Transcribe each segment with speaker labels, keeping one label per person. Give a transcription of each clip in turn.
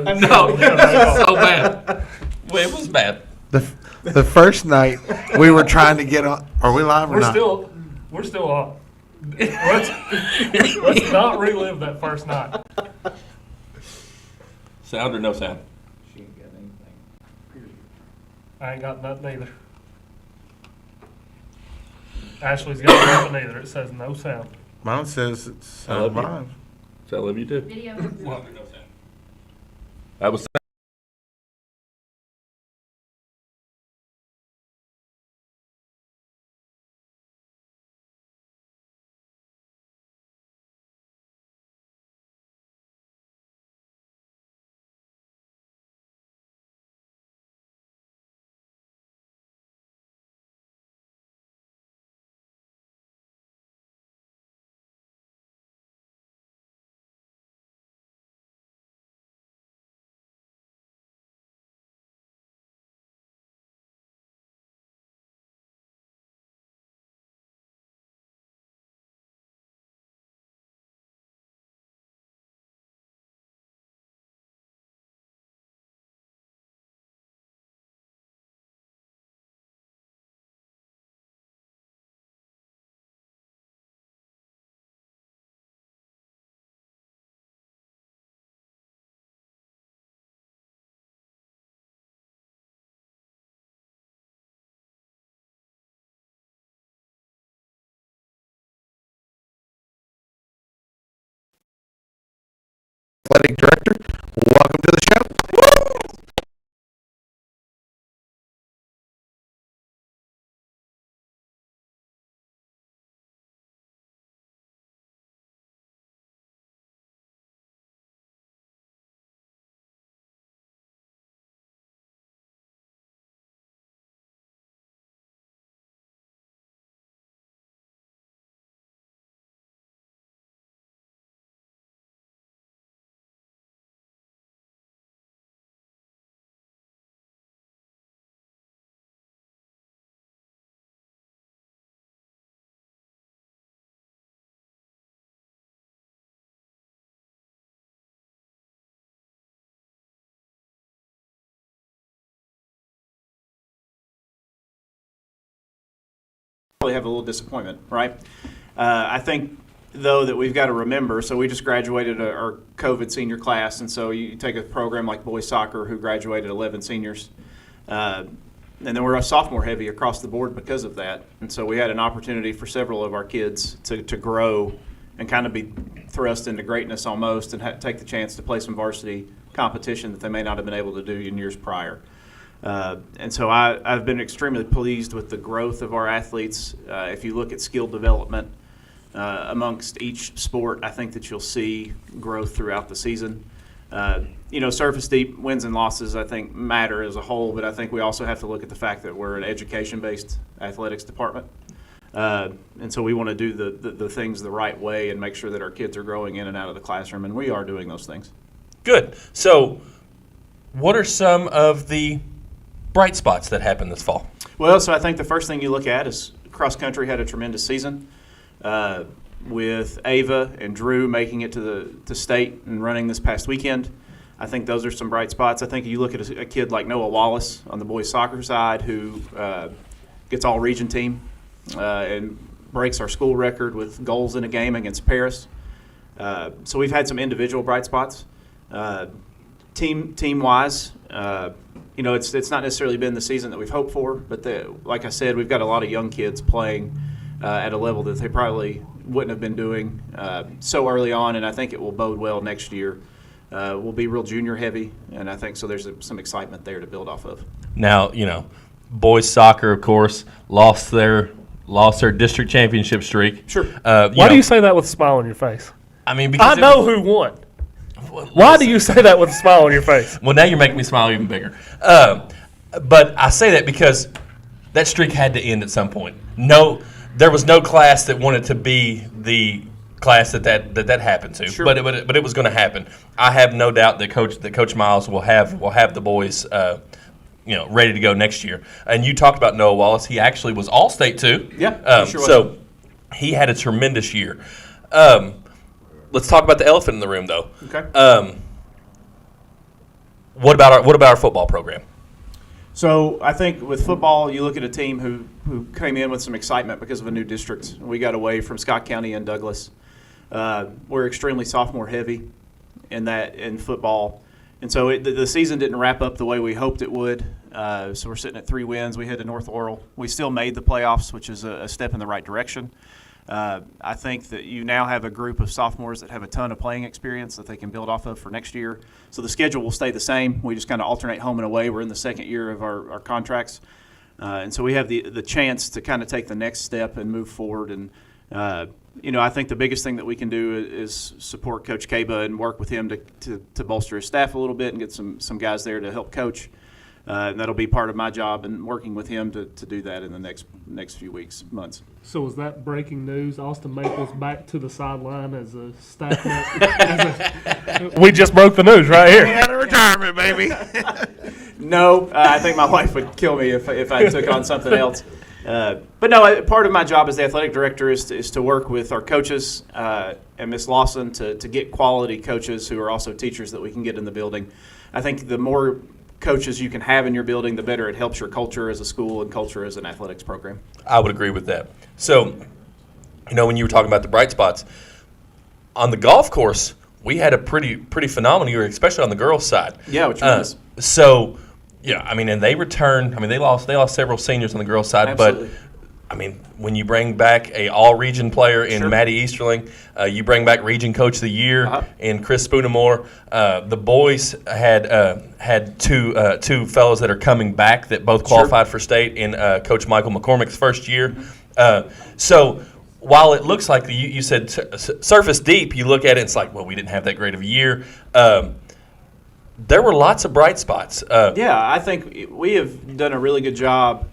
Speaker 1: No, it was so bad. Well, it was bad.
Speaker 2: The first night we were trying to get on. Are we live or
Speaker 3: We're
Speaker 2: not?
Speaker 3: still on. Let's not relive that first night.
Speaker 1: Sound or no sound?
Speaker 4: She ain't got anything.
Speaker 3: I ain't got nothing either. Ashley's got nothing either. It says no sound.
Speaker 2: Mine says it's
Speaker 1: I love you.
Speaker 2: live.
Speaker 1: So I love you too.
Speaker 5: Video.
Speaker 1: Sound or no sound? I was.
Speaker 2: Athletic director, welcome to the show.
Speaker 4: Probably have a little disappointment, right? I think, though, that we've got to remember, so we just graduated our COVID senior class, and so you take a program like boys soccer who graduated 11 seniors, and then we're a sophomore heavy across the board because of that. And so we had an opportunity for several of our kids to grow and kind of be thrust into greatness almost and take the chance to play some varsity competition that they may not have been able to do in years prior. And so I've been extremely pleased with the growth of our athletes. If you look at skill development amongst each sport, I think that you'll see growth throughout the season. Surface deep wins and losses, I think, matter as a whole, but I think we also have to look at the fact that we're an education-based athletics department. And so we want to do the things the right way and make sure that our kids are growing in and out of the classroom, and we are doing those things.
Speaker 1: Good. So, what are some of the bright spots that happened this fall?
Speaker 4: Well, so I think the first thing you look at is cross country had a tremendous season with Ava and Drew making it to state and running this past weekend. I think those are some bright spots. I think you look at a kid like Noah Wallace on the boys soccer side who gets all region team and breaks our school record with goals in a game against Paris. So we've had some individual bright spots. Team-wise, it's not necessarily been the season that we've hoped for, but like I said, we've got a lot of young kids playing at a level that they probably wouldn't have been doing so early on, and I think it will bode well next year. We'll be real junior heavy, and I think so there's some excitement there to build off of.
Speaker 1: Now, boys soccer, of course, lost their district championship streak.
Speaker 4: Sure.
Speaker 3: Why do you say that with a smile on your face?
Speaker 1: I mean, because
Speaker 3: I know who won. Why do you say that with a smile on your face?
Speaker 1: Well, now you're making me smile even bigger. But I say that because that streak had to end at some point. No, there was no class that wanted to be the class that happened to.
Speaker 4: Sure.
Speaker 1: But it was going to happen. I have no doubt that Coach Miles will have the boys ready to go next year. And you talked about Noah Wallace. He actually was All-State too.
Speaker 4: Yeah, he sure was.
Speaker 1: So he had a tremendous year. Let's talk about the elephant in the room, though.
Speaker 4: Okay.
Speaker 1: What about our football program?
Speaker 4: So I think with football, you look at a team who came in with some excitement because of a new district. We got away from Scott County and Douglas. We're extremely sophomore heavy in football, and so the season didn't wrap up the way we hoped it would. So we're sitting at 3 wins. We head to North Laurel. We still made the playoffs, which is a step in the right direction. I think that you now have a group of sophomores that have a ton of playing experience that they can build off of for next year. So the schedule will stay the same. We just kind of alternate home and away. We're in the second year of our contracts. And so we have the chance to kind of take the next step and move forward. And, I think the biggest thing that we can do is support Coach Kaba and work with him to bolster his staff a little bit and get some guys there to help coach. And that'll be part of my job and working with him to do that in the next few weeks, months.
Speaker 3: So is that breaking news? Austin Maples back to the sideline as a staff member? We just broke the news right here.
Speaker 2: Out of retirement, baby.
Speaker 4: No, I think my wife would kill me if I took on something else. But no, part of my job as the athletic director is to work with our coaches and Miss Lawson to get quality coaches who are also teachers that we can get in the building. I think the more coaches you can have in your building, the better it helps your culture as a school and culture as an athletics program.
Speaker 1: I would agree with that. So, when you were talking about the bright spots, on the golf course, we had a pretty phenomenal year, especially on the girls' side.
Speaker 4: Yeah, which was.
Speaker 1: So, and they returned. They lost several seniors on the girls' side,
Speaker 4: Absolutely.
Speaker 1: but when you bring back a all-region player in
Speaker 4: Sure.
Speaker 1: Maddie Easterling, you bring back region coach of the year in Chris Spoonamore. The boys had two fellows that are coming back that both qualified for state in Coach Michael McCormick's first year. So while it looks like you said surface deep, you look at it, it's like, well, we didn't have that great of a year. There were lots of bright spots.
Speaker 4: I think we have done a really good job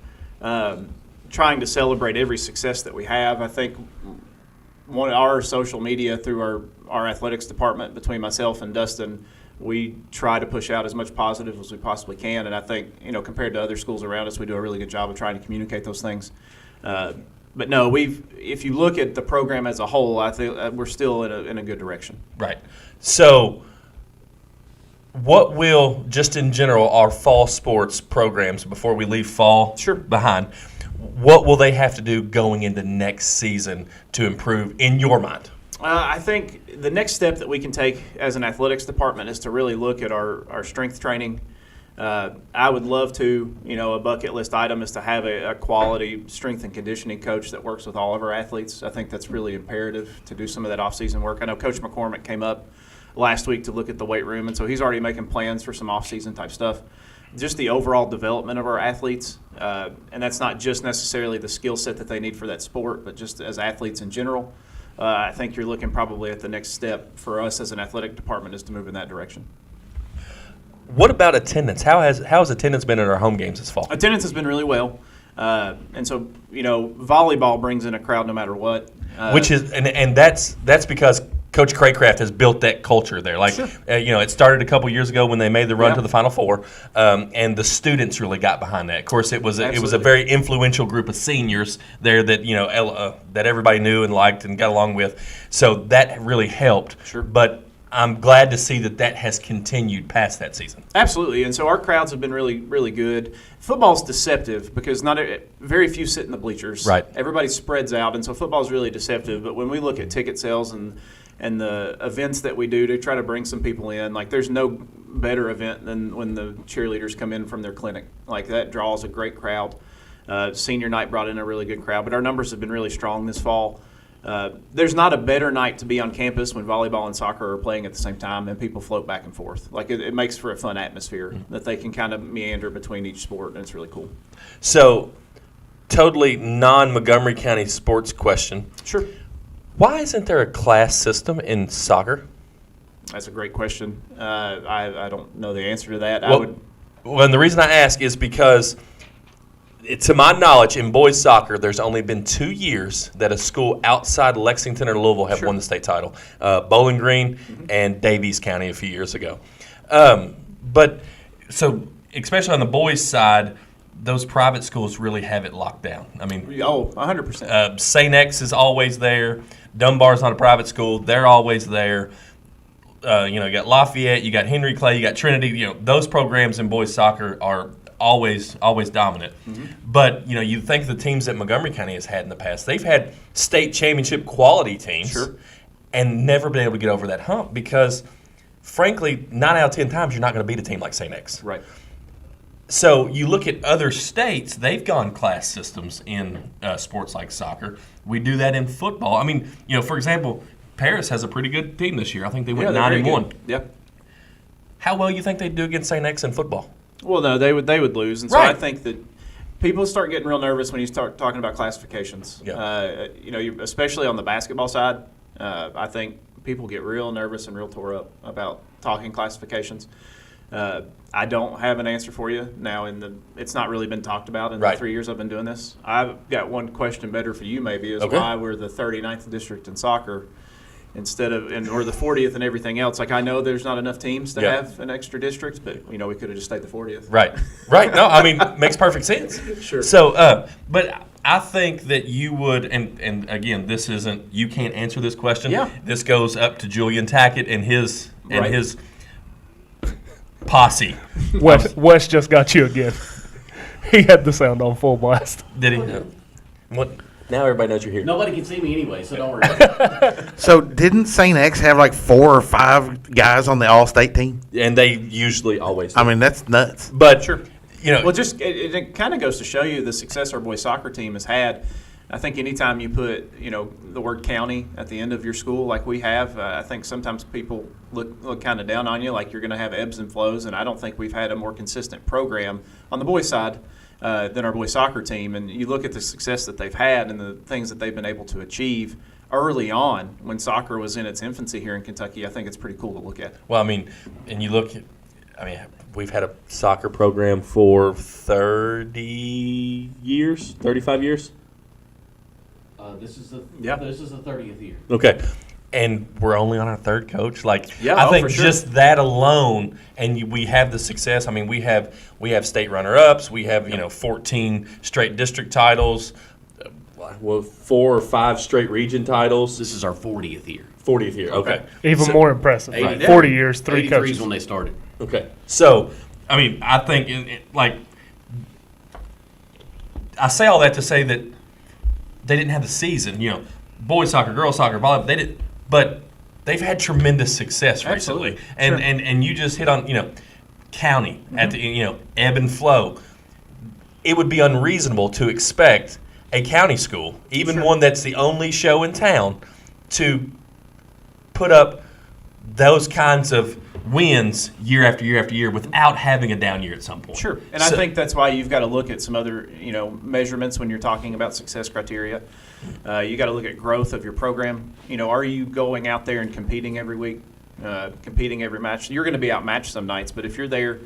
Speaker 4: trying to celebrate every success that we have. I think our social media through our athletics department, between myself and Dustin, we try to push out as much positive as we possibly can. And I think, compared to other schools around us, we do a really good job of trying to communicate those things. But no, if you look at the program as a whole, I think we're still in a good direction.
Speaker 1: Right. So what will, just in general, our fall sports programs, before we leave fall behind, what will they have to do going into next season to improve in your mind?
Speaker 4: I think the next step that we can take as an athletics department is to really look at our strength training. I would love to, a bucket list item is to have a quality strength and conditioning coach that works with all of our athletes. I think that's really imperative to do some of that off-season work. I know Coach McCormick came up last week to look at the weight room, and so he's already making plans for some off-season type stuff. Just the overall development of our athletes, and that's not just necessarily the skill set that they need for that sport, but just as athletes in general. I think you're looking probably at the next step for us as an athletic department is to move in that direction.
Speaker 1: What about attendance? How has attendance been at our home games this fall?
Speaker 4: Attendance has been really well, and so volleyball brings in a crowd no matter what.
Speaker 1: Which is and that's because Coach Craycraft has built that culture there. It started a couple years ago when they made the run to the Final Four, and the students really got behind that. Of course, it was a very influential group of seniors there that that everybody knew and liked and got along with. So that really helped.
Speaker 4: Sure.
Speaker 1: But I'm glad to see that has continued past that season.
Speaker 4: Absolutely, and so our crowds have been really, really good. Football's deceptive because very few sit in the bleachers.
Speaker 1: Right.
Speaker 4: Everybody spreads out, and so football's really deceptive. But when we look at ticket sales and the events that we do to try to bring some people in, there's no better event than when the cheerleaders come in from their clinic. That draws a great crowd. Senior night brought in a really good crowd, but our numbers have been really strong this fall. There's not a better night to be on campus when volleyball and soccer are playing at the same time and people float back and forth. It makes for a fun atmosphere that they can kind of meander between each sport, and it's really cool.
Speaker 1: So, totally non-Montgomery County sports question.
Speaker 4: Sure.
Speaker 1: Why isn't there a class system in soccer?
Speaker 4: That's a great question. I don't know the answer to that.
Speaker 1: Well, and the reason I ask is because, to my knowledge, in boys soccer, there's only been 2 years that a school outside Lexington or Louisville have won the state title. Bowling Green and Davies County a few years ago. But especially on the boys' side, those private schools really have it locked down.
Speaker 4: 100%.
Speaker 1: St. X is always there. Dunbar's not a private school. They're always there. you got Lafayette, you got Henry Clay, you got Trinity. Those programs in boys soccer are always dominant.
Speaker 4: Mm-hmm.
Speaker 1: But you think the teams that Montgomery County has had in the past, they've had state championship quality teams,
Speaker 4: Sure.
Speaker 1: and never been able to get over that hump because, frankly, 9 out of 10 times you're not going to beat a team like St. X.
Speaker 4: Right.
Speaker 1: So you look at other states; they've gone class systems in sports like soccer. We do that in football. I mean, for example, Paris has a pretty good team this year. I think they went 9-1.
Speaker 4: Yep.
Speaker 1: How well you think they'd do against St. X in football?
Speaker 4: Well, no, they would lose, and so
Speaker 1: Right.
Speaker 4: I think that people start getting real nervous when you start talking about classifications.
Speaker 1: Yeah.
Speaker 4: Especially on the basketball side, I think people get real nervous and real tore up about talking classifications. I don't have an answer for you now. It's not really been talked about in
Speaker 1: Right.
Speaker 4: the 3 years I've been doing this. I've got one question better for you, maybe, is
Speaker 1: Okay.
Speaker 4: why we're the 39th district in soccer instead of or the 40th and everything else. Like, I know there's not enough teams to
Speaker 1: Yeah.
Speaker 4: have an extra district, but we could have just stayed the 40th.
Speaker 1: Right. No, I mean, makes perfect sense.
Speaker 4: Sure.
Speaker 1: So, but I think that you would, and again, this isn't, you can't answer this question.
Speaker 4: Yeah.
Speaker 1: This goes up to Julian Tackett and his
Speaker 4: Right.
Speaker 1: posse.
Speaker 3: Wes just got you again. He had the sound on full blast.
Speaker 1: Did he? What? Now everybody knows you're here.
Speaker 5: Nobody can see me anyway, so don't worry.
Speaker 2: So didn't St. X have like 4 or 5 guys on the All-State team?
Speaker 1: And they usually always do.
Speaker 2: I mean, that's nuts.
Speaker 1: But,
Speaker 4: Sure. Well, just it kind of goes to show you the success our boys soccer team has had. I think anytime you put the word county at the end of your school like we have, I think sometimes people look kind of down on you, like you're going to have ebbs and flows. And I don't think we've had a more consistent program on the boys side than our boys soccer team. And you look at the success that they've had and the things that they've been able to achieve early on when soccer was in its infancy here in Kentucky. I think it's pretty cool to look at.
Speaker 1: well, I mean, and you look at, we've had a soccer program for 30 years, 35 years.
Speaker 5: This is the
Speaker 4: Yeah.
Speaker 5: this is the 30th year.
Speaker 1: Okay. And we're only on our third coach. Like,
Speaker 4: Yeah,
Speaker 1: I think
Speaker 4: for sure.
Speaker 1: just that alone, and we have the success. I mean, we have state runner-ups. We have 14 straight district titles. 4 or 5 straight region titles.
Speaker 5: This is our 40th year.
Speaker 1: 40th year. Okay.
Speaker 3: Even more impressive.
Speaker 5: Right.
Speaker 3: 40 years, 3
Speaker 5: 83
Speaker 3: coaches.
Speaker 5: is when they started.
Speaker 1: Okay. So, I mean, I think I say all that to say that they didn't have the season. Boys soccer, girls soccer, volleyball. They did, but they've had tremendous success recently.
Speaker 4: Absolutely.
Speaker 1: And
Speaker 4: Sure.
Speaker 1: and you just hit on county at the ebb and flow. It would be unreasonable to expect a county school, even one that's the only show in town, to put up those kinds of wins year after year after year without having a down year at some point.
Speaker 4: Sure, and
Speaker 1: So-
Speaker 4: I think that's why you've got to look at some other, measurements when you're talking about success criteria. You got to look at growth of your program. Are you going out there and competing every week, competing every match? You're going to be outmatched some nights, but if you're there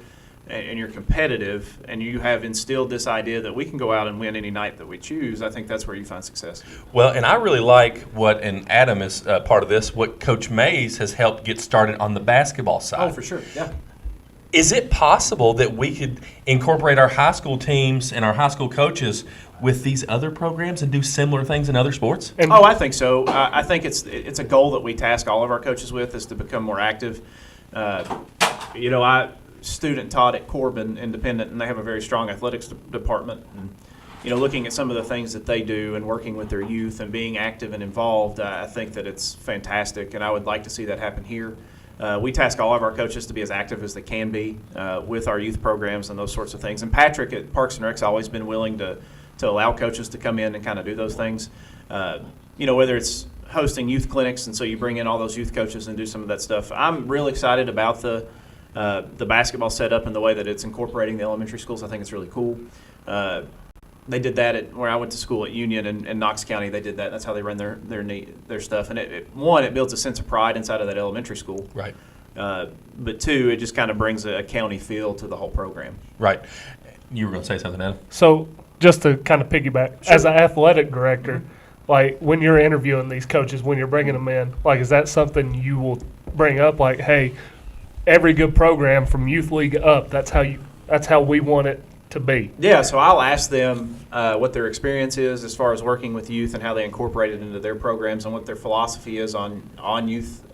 Speaker 4: and you're competitive and you have instilled this idea that we can go out and win any night that we choose, I think that's where you find success.
Speaker 1: Well, and I really like and Adam is part of this, what Coach Mays has helped get started on the basketball side.
Speaker 4: Oh, for sure, yeah.
Speaker 1: Is it possible that we could incorporate our high school teams and our high school coaches with these other programs and do similar things in other sports?
Speaker 3: And
Speaker 4: Oh, I think so. I think it's a goal that we task all of our coaches with, is to become more active. I student taught at Corbin Independent, and they have a very strong athletics department. And looking at some of the things that they do and working with their youth and being active and involved, I think that it's fantastic, and I would like to see that happen here. We task all of our coaches to be as active as they can be with our youth programs and those sorts of things. And Patrick at Parks and Rec's always been willing to allow coaches to come in and kind of do those things. Whether it's hosting youth clinics, and so you bring in all those youth coaches and do some of that stuff. I'm real excited about the basketball setup and the way that it's incorporating the elementary schools. I think it's really cool. They did that at where I went to school at Union and Knox County. They did that. That's how they run their stuff. And it builds a sense of pride inside of that elementary school.
Speaker 1: Right.
Speaker 4: But 2, it just kind of brings a county feel to the whole program.
Speaker 1: Right. You were going to say something, Adam?
Speaker 3: So just to kind of piggyback, as an athletic director, like when you're interviewing these coaches, when you're bringing them in, like is that something you will bring up? Like, hey, every good program from youth league up, that's how we want it to be.
Speaker 4: Yeah, so I'll ask them what their experience is as far as working with youth and how they incorporate it into their programs and what their philosophy is on youth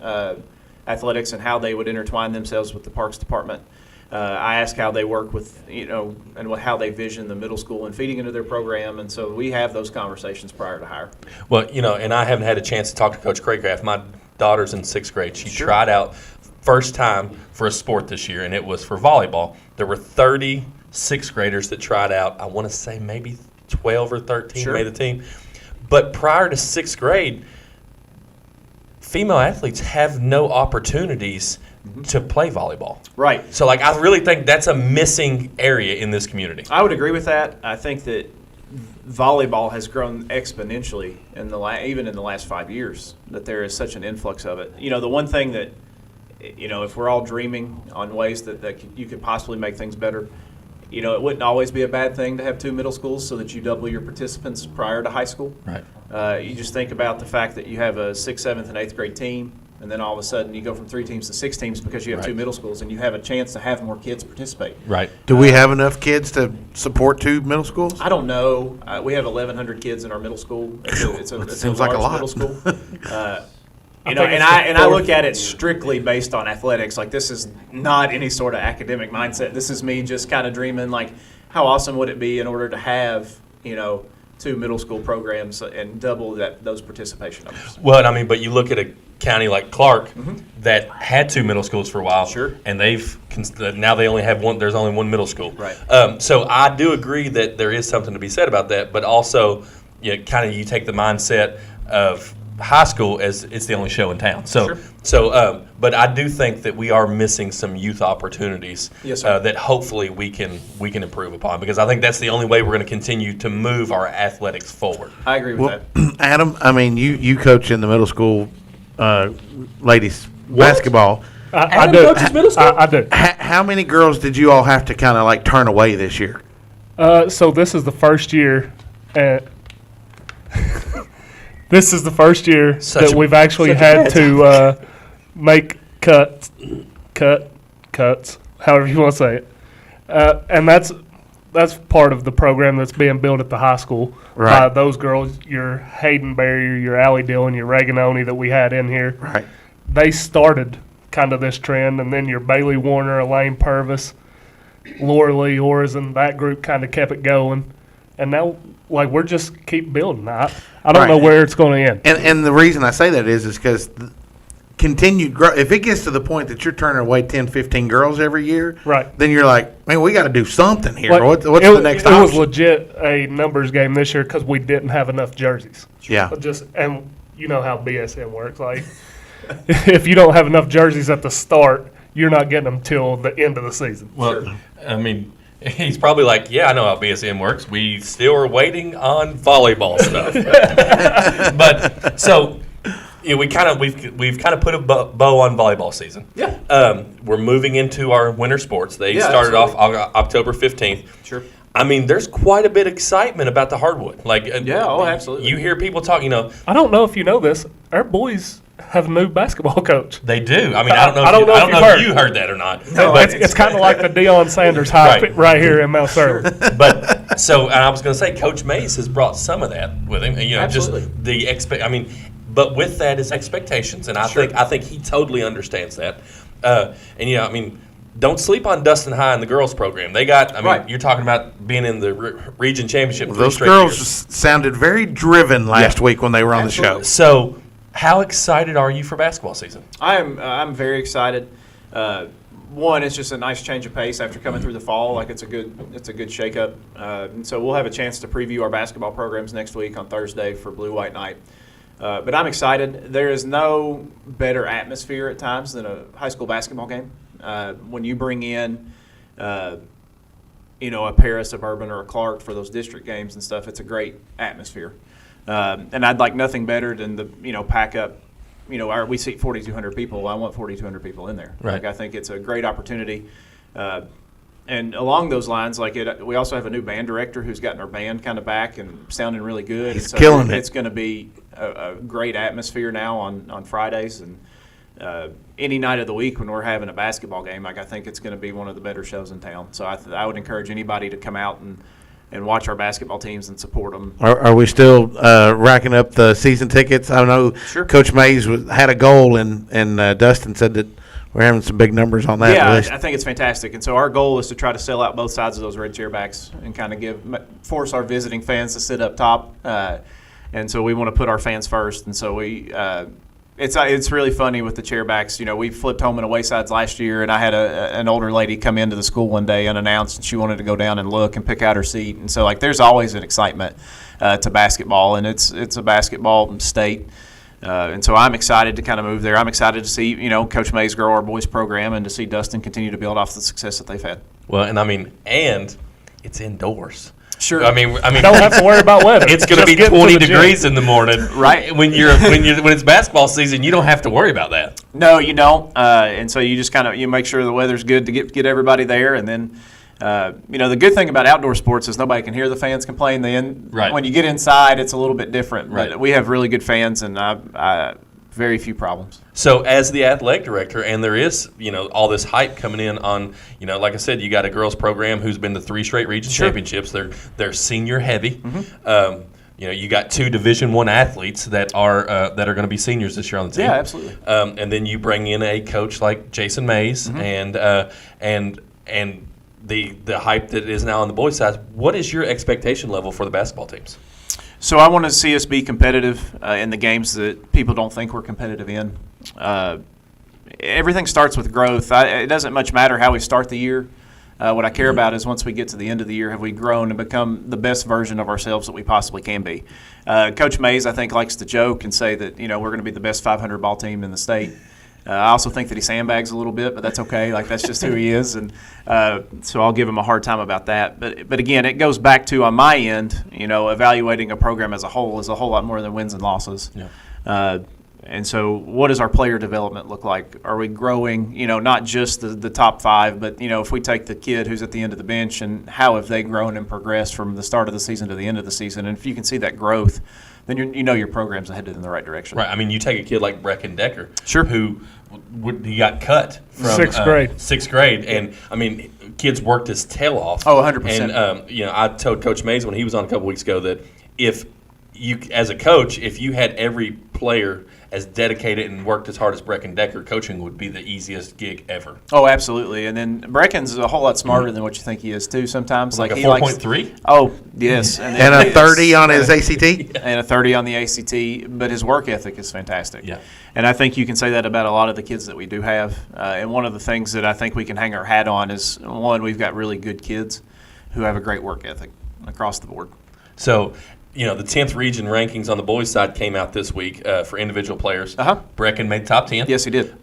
Speaker 4: athletics and how they would intertwine themselves with the Parks Department. I asked how they work with, and how they vision the middle school and feeding into their program. And so we have those conversations prior to hire.
Speaker 1: Well, and I haven't had a chance to talk to Coach Craycraft. My daughter's in 6th grade. She tried out first time for a sport this year, and it was for volleyball. There were 30 6th graders that tried out. I want to say maybe 12 or 13 made the team. But prior to 6th grade, female athletes have no opportunities to play volleyball.
Speaker 4: Right.
Speaker 1: So, I really think that's a missing area in this community.
Speaker 4: I would agree with that. I think that volleyball has grown exponentially even in the last 5 years, that there is such an influx of it. The one thing that, if we're all dreaming on ways that you could possibly make things better, it wouldn't always be a bad thing to have 2 middle schools so that you double your participants prior to high school.
Speaker 1: Right.
Speaker 4: You just think about the fact that you have a 6th, 7th, and 8th grade team, and then all of a sudden you go from 3 teams to 6 teams because you have 2 middle schools, and you have a chance to have more kids participate.
Speaker 1: Right.
Speaker 2: Do we have enough kids to support 2 middle schools?
Speaker 4: I don't know. We have 1,100 kids in our middle school. It's a
Speaker 2: Seems like a
Speaker 4: large
Speaker 2: lot.
Speaker 4: middle school.
Speaker 3: think
Speaker 4: And
Speaker 3: it's
Speaker 4: I
Speaker 3: the
Speaker 4: look
Speaker 3: fourth
Speaker 4: at it strictly based on athletics. Like, this is not any sort of academic mindset. This is me just kind of dreaming, like, how awesome would it be in order to have 2 middle school programs and double those participation numbers.
Speaker 1: Well, but you look at a county like Clark that had 2 middle schools for a while,
Speaker 4: Sure.
Speaker 1: and now they only have one. There's only 1 middle school,
Speaker 4: Right.
Speaker 1: So I do agree that there is something to be said about that, but also, you take the mindset of high school as it's the only show in town. So, but I do think that we are missing some youth opportunities
Speaker 4: Yes, sir.
Speaker 1: that hopefully we can improve upon, because I think that's the only way we're going to continue to move our athletics forward.
Speaker 4: I agree with
Speaker 2: Well,
Speaker 4: that.
Speaker 2: Adam, you coach in the middle school ladies basketball.
Speaker 3: I do.
Speaker 5: coaches middle school?
Speaker 3: I do.
Speaker 2: How many girls did you all have to kind of turn away this year?
Speaker 3: So this is the first year. This is the first year
Speaker 1: Such
Speaker 3: that
Speaker 1: a-
Speaker 3: we've actually had to make cuts, however you want to say it, and that's part of the program that's being built at the high school.
Speaker 2: Right.
Speaker 3: Those girls, your Hayden Barrier, your Allie Dillon, your Reganoni that we had in here,
Speaker 2: Right.
Speaker 3: they started kind of this trend, and then your Bailey Warner, Elaine Purvis, Laura Lee Orison, that group kind of kept it going, and now we're just keep building. I don't know
Speaker 2: Right.
Speaker 3: where it's going to end.
Speaker 2: And the reason I say that is because continued growth, if it gets to the point that you're turning away 10, 15 girls every year,
Speaker 3: Right.
Speaker 2: then you're like, man, we got to do something here.
Speaker 3: Like,
Speaker 2: What's
Speaker 3: it,
Speaker 2: the next
Speaker 3: it was
Speaker 2: option?
Speaker 3: legit a numbers game this year because we didn't have enough jerseys.
Speaker 2: Yeah.
Speaker 3: And you know how BSN works. Like, if you don't have enough jerseys at the start, you're not getting them till the end of the season.
Speaker 1: Well, he's probably like, yeah, I know how BSN works. We still are waiting on volleyball stuff. But so we've kind of put a bow on volleyball season.
Speaker 4: Yeah.
Speaker 1: We're moving into our winter sports. They
Speaker 4: Yeah,
Speaker 1: started off
Speaker 4: absolutely.
Speaker 1: October 15th.
Speaker 4: Sure.
Speaker 1: There's quite a bit of excitement about the hardwood.
Speaker 4: Absolutely.
Speaker 1: You hear people talk.
Speaker 3: I don't know if you know this. Our boys have a new basketball coach.
Speaker 1: They do. I don't know.
Speaker 3: I don't know if you've heard.
Speaker 1: If you heard that or not.
Speaker 4: No,
Speaker 1: but
Speaker 3: It's kind of like the Deion Sanders hype right here in Mount Sterling.
Speaker 1: But so, and I was going to say, Coach Mays has brought some of that with him.
Speaker 4: Absolutely.
Speaker 1: Just the but with that is expectations, and I think he totally understands that. Don't sleep on Dustin High and the girls program. They got.
Speaker 4: Right.
Speaker 1: You're talking about being in the region championship. 3
Speaker 2: Those
Speaker 1: straight
Speaker 2: girls
Speaker 1: years.
Speaker 2: sounded very driven last week when they were on the show.
Speaker 1: So, how excited are you for basketball season?
Speaker 4: I'm very excited. One, it's just a nice change of pace after coming through the fall. It's a good shakeup. And so we'll have a chance to preview our basketball programs next week on Thursday for Blue White Night. But I'm excited. There is no better atmosphere at times than a high school basketball game. When you bring in, a Paris Suburban or a Clark for those district games and stuff, it's a great atmosphere. And I'd like nothing better than the pack up. We seat 4,200 people. I want 4,200 people in there.
Speaker 1: Right.
Speaker 4: I think it's a great opportunity. And along those lines, we also have a new band director who's gotten our band kind of back and sounding really good.
Speaker 2: He's
Speaker 4: So
Speaker 2: killing it.
Speaker 4: It's going to be a great atmosphere now on Fridays and any night of the week when we're having a basketball game. I think it's going to be one of the better shows in town. So I would encourage anybody to come out and and watch our basketball teams and support them.
Speaker 2: Are we still racking up the season tickets? I know
Speaker 4: Sure.
Speaker 2: Coach Mays had a goal, and Dustin said that we're having some big numbers on that
Speaker 4: Yeah,
Speaker 2: list.
Speaker 4: I think it's fantastic. And so our goal is to try to sell out both sides of those red chairbacks and kind of force our visiting fans to sit up top. And so we want to put our fans first. And so it's really funny with the chairbacks. You know, we flipped home and away sides last year, and I had an older lady come into the school one day unannounced, and she wanted to go down and look and pick out her seat. And so, like, there's always an excitement to basketball, and it's a basketball state. And so I'm excited to kind of move there. I'm excited to see, Coach Mays grow our boys program and to see Dustin continue to build off the success that they've had.
Speaker 1: Well, and it's indoors.
Speaker 4: Sure.
Speaker 1: I mean,
Speaker 3: Don't have to worry about weather.
Speaker 1: it's going to
Speaker 3: Just
Speaker 1: be
Speaker 3: get to
Speaker 1: 20
Speaker 3: the gym.
Speaker 1: degrees in the morning,
Speaker 4: Right.
Speaker 1: When it's basketball season, you don't have to worry about that.
Speaker 4: No, you don't. And so you just kind of make sure the weather's good to get everybody there, and then. The good thing about outdoor sports is nobody can hear the fans complain.
Speaker 1: Right.
Speaker 4: When you get inside, it's a little bit different.
Speaker 1: Right.
Speaker 4: But we have really good fans, and very few problems.
Speaker 1: So as the athletic director, and there is, all this hype coming in on, like I said, you got a girls program who's been to 3 straight region championships. They're senior heavy.
Speaker 4: Mm-hmm.
Speaker 1: You got 2 Division I athletes that are going to be seniors this year on the team.
Speaker 4: Yeah, absolutely.
Speaker 1: And then you bring in a coach like Jason Mays,
Speaker 4: Mm-hmm.
Speaker 1: and the hype that is now on the boys' side. What is your expectation level for the basketball teams?
Speaker 4: So I want to see us be competitive in the games that people don't think we're competitive in. Everything starts with growth. It doesn't much matter how we start the year. What I care about is once we get to the end of the year, have we grown and become the best version of ourselves that we possibly can be? Coach Mays, I think, likes to joke and say that we're going to be the best 500 ball team in the state. I also think that he sandbags a little bit, but that's okay. Like, that's just who he is, and so I'll give him a hard time about that. But again, it goes back to, on my end, evaluating a program as a whole is a whole lot more than wins and losses.
Speaker 1: Yeah.
Speaker 4: And so what does our player development look like? Are we growing, not just the top 5, but, if we take the kid who's at the end of the bench and how have they grown and progressed from the start of the season to the end of the season? And if you can see that growth, then your program's headed in the right direction.
Speaker 1: Right. I mean, you take a kid like Brecken Decker,
Speaker 4: Sure.
Speaker 1: who he got cut from
Speaker 3: 6th grade.
Speaker 1: 6th grade, and I mean, kids worked his tail off.
Speaker 4: Oh, 100%.
Speaker 1: And I told Coach Mays when he was on a couple weeks ago that if you, as a coach, if you had every player as dedicated and worked as hard as Brecken Decker, coaching would be the easiest gig ever.
Speaker 4: Oh, absolutely. And then Brecken's a whole lot smarter than what you think he is, too, sometimes.
Speaker 1: Like a
Speaker 4: he
Speaker 1: 4.3?
Speaker 4: Oh, yes.
Speaker 2: And a 30 on his ACT?
Speaker 4: And a 30 on the ACT, but his work ethic is fantastic.
Speaker 1: Yeah.
Speaker 4: And I think you can say that about a lot of the kids that we do have. And one of the things that I think we can hang our hat on is, one, we've got really good kids who have a great work ethic across the board.
Speaker 1: So, the 10th region rankings on the boys' side came out this week for individual players.
Speaker 4: Uh-huh.
Speaker 1: Brecken made top 10.
Speaker 4: Yes, he did.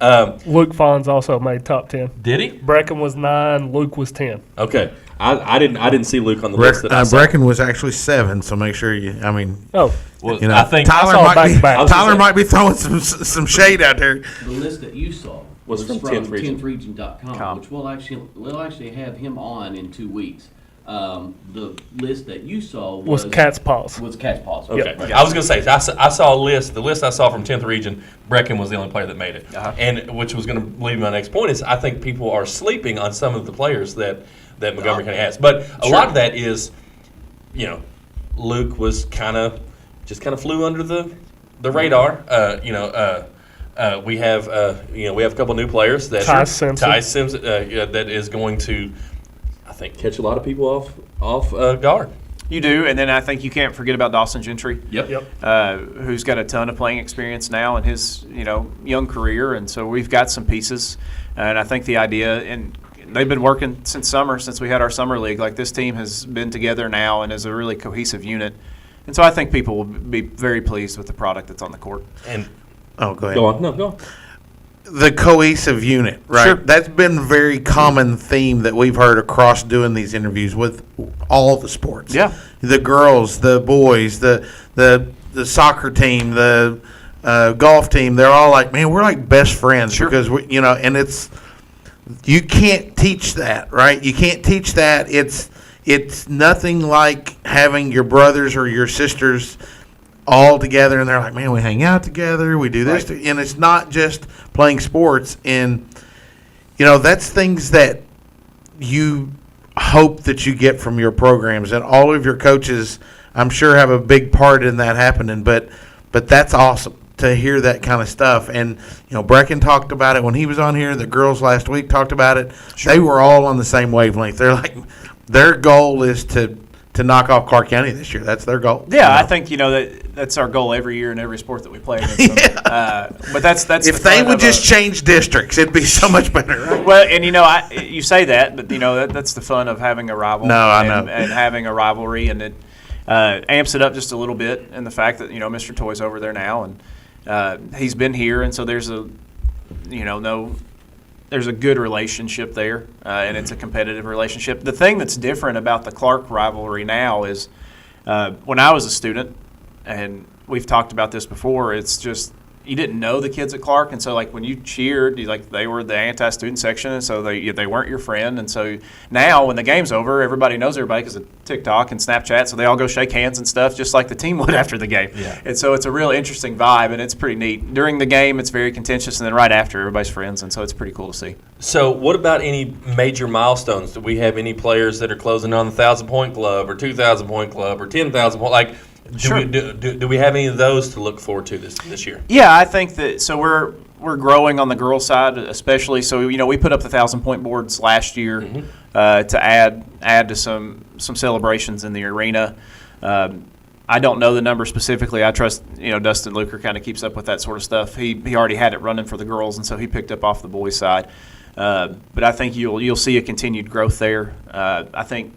Speaker 3: Luke Fons also made top 10.
Speaker 1: Did he?
Speaker 3: Brecken was 9. Luke was 10.
Speaker 1: Okay. I didn't see Luke on the list that I saw.
Speaker 2: Brecken was actually 7, so make sure you. I mean,
Speaker 3: Oh,
Speaker 1: Well,
Speaker 2: you know,
Speaker 1: I think
Speaker 2: Tyler
Speaker 3: saw
Speaker 2: might
Speaker 3: back
Speaker 2: be
Speaker 3: to back. I was
Speaker 2: Tyler
Speaker 1: gonna say-
Speaker 2: might be throwing some shade out there.
Speaker 5: The list that you saw
Speaker 1: Was from 10th Region.
Speaker 5: 10thregion.com, which we'll actually have him on in 2 weeks. The list that you saw
Speaker 3: was Cat's Paws.
Speaker 5: was Cat's Paws.
Speaker 1: Okay.
Speaker 3: Yep.
Speaker 1: I was going to say, I saw a list. The list I saw from 10th Region, Brecken was the only player that made it.
Speaker 4: Uh-huh.
Speaker 1: And which was going to lead me to my next point is I think people are sleeping on some of the players that Montgomery County has. But a lot of that is, Luke was just kind of flew under the radar. We have a couple new players that
Speaker 3: Ty Simpson.
Speaker 1: Ty Simpson that is going to, I think, catch a lot of people off guard.
Speaker 4: You do, and then I think you can't forget about Dawson Gentry.
Speaker 1: Yep.
Speaker 4: Who's got a ton of playing experience now in his young career, and so we've got some pieces. And I think the idea, and they've been working since summer, since we had our summer league. Like, this team has been together now and is a really cohesive unit, and so I think people will be very pleased with the product that's on the court.
Speaker 1: And
Speaker 2: Oh, go ahead.
Speaker 1: go on. No, go on.
Speaker 2: The cohesive unit, right?
Speaker 4: Sure.
Speaker 2: That's been a very common theme that we've heard across doing these interviews with all the sports.
Speaker 4: Yeah.
Speaker 2: The girls, the boys, the soccer team, the golf team, they're all like, man, we're like best friends.
Speaker 4: Sure.
Speaker 2: Because we, and it's, you can't teach that, right? You can't teach that. It's nothing like having your brothers or your sisters all together, and they're like, man, we hang out together, we do this,
Speaker 4: Right.
Speaker 2: and it's not just playing sports. And that's things that you hope that you get from your programs, and all of your coaches, I'm sure, have a big part in that happening. But that's awesome to hear that kind of stuff. And Brecken talked about it when he was on here. The girls last week talked about it. They were all on the same wavelength. They're like, their goal is to knock off Clark County this year. That's their goal.
Speaker 4: Yeah, I think that's our goal every year in every sport that we play against them. But that's
Speaker 2: If they would just change districts, it'd be so much better. Right?
Speaker 4: well, and you say that, but that's the fun of having a rival.
Speaker 2: No, I know.
Speaker 4: and having a rivalry, and it amps it up just a little bit. And the fact that Mr. Toy's over there now, and he's been here, and so there's there's a good relationship there, and it's a competitive relationship. The thing that's different about the Clark rivalry now is when I was a student, and we've talked about this before, it's just you didn't know the kids at Clark, and so like when you cheered, they were the anti-student section, and so they weren't your friend. And so now when the game's over, everybody knows everybody because of TikTok and Snapchat, so they all go shake hands and stuff, just like the team would after the game.
Speaker 1: Yeah.
Speaker 4: And so it's a real interesting vibe, and it's pretty neat. During the game, it's very contentious, and then right after, everybody's friends, and so it's pretty cool to see.
Speaker 1: So, what about any major milestones? Do we have any players that are closing on the 1,000-point club, or 2,000-point club, or 10,000 point? Like,
Speaker 4: Sure.
Speaker 1: do we have any of those to look forward to this year?
Speaker 4: Yeah, I think that so we're growing on the girls' side, especially. So we put up the 1,000-point boards last year to add to some celebrations in the arena. I don't know the number specifically. I trust Dustin Luker kind of keeps up with that sort of stuff. He already had it running for the girls, and so he picked up off the boys' side. But I think you'll see a continued growth there. I think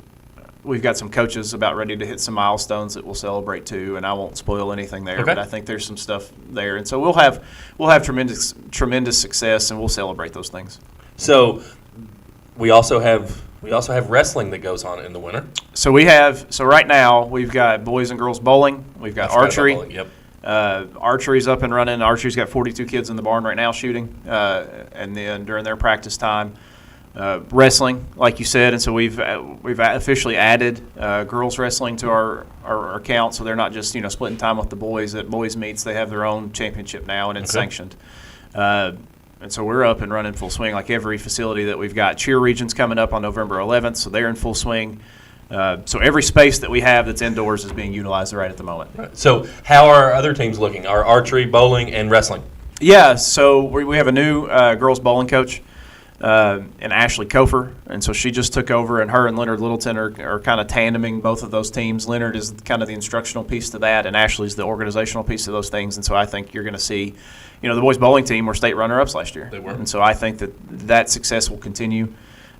Speaker 4: we've got some coaches about ready to hit some milestones that we'll celebrate too, and I won't spoil anything there.
Speaker 1: Okay.
Speaker 4: But I think there's some stuff there, and so we'll have tremendous success, and we'll celebrate those things.
Speaker 1: So, we also have wrestling that goes on in the winter.
Speaker 4: So right now we've got boys and girls bowling. We've got archery.
Speaker 1: Yep.
Speaker 4: Archery's up and running. Archery's got 42 kids in the barn right now shooting, and then during their practice time. Wrestling, like you said, and so we've officially added girls wrestling to our count, so they're not just splitting time with the boys at boys meets. They have their own championship now, and it's sanctioned. And so we're up and running full swing, like every facility that we've got. Cheer Region's coming up on November 11th, so they're in full swing. So every space that we have that's indoors is being utilized right at the moment.
Speaker 1: Right. So, how are our other teams looking? Our archery, bowling, and wrestling.
Speaker 4: Yeah, so we have a new girls bowling coach. And Ashley Kofer, and so she just took over, and her and Leonard Littleton are kind of tandeming both of those teams. Leonard is kind of the instructional piece to that, and Ashley's the organizational piece to those things. And so I think you're going to see, the boys bowling team were state runner-ups last year.
Speaker 1: They were.
Speaker 4: And so I think that success will continue.